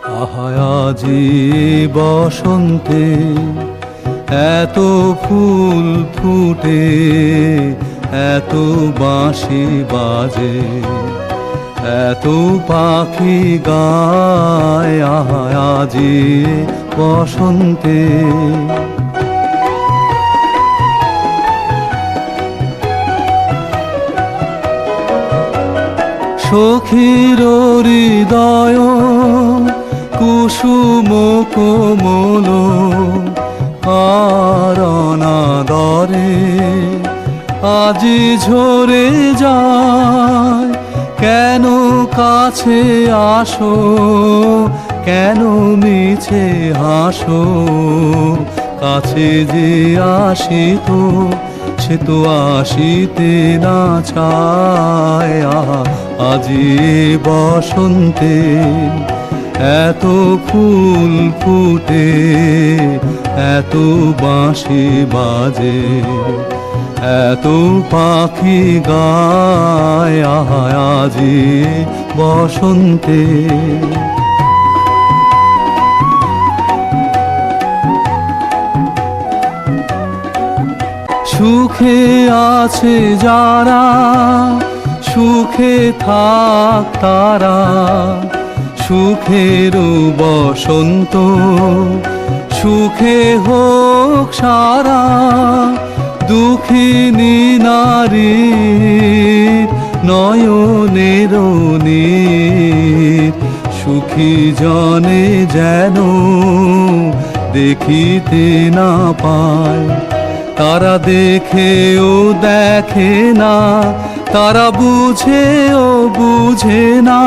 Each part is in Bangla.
আহা আজি বসন্তে এত ফুল ফুটে, এত বাঁশি বাজে, এত পাখি গায়। আহা আজি বসন্তে সখীর হৃদয় কুসুম কোমল কারণাদরে আজি ঝরে যায়। কেন কাছে আসো, কেন মিছে হাসো, কাছে যে আসিত সে তো আসিতে না চায়। আজি বসন্তে এত ফুল ফুটে, এত বাঁশি বাজে, এত পাখি গায়। আজি বসন্তে সুখে আছে যারা, সুখে থাক তারা, সুখের বসন্ত সুখে হোক সারা। দুঃখিনী নারী নয়নের নীর, সুখী জনে যেন দেখিতে না পায়। তারা দেখেও দেখে না, তারা বুঝেও বুঝে না,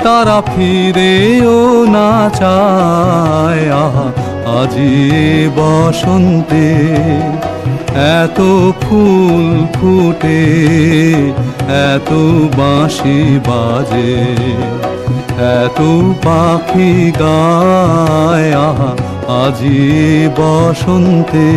তারা ফিরেও না চায়। আজি বসন্তে এত ফুল ফুটে, এত বাঁশি বাজে, এত পাখি গায়। আজি বসন্তে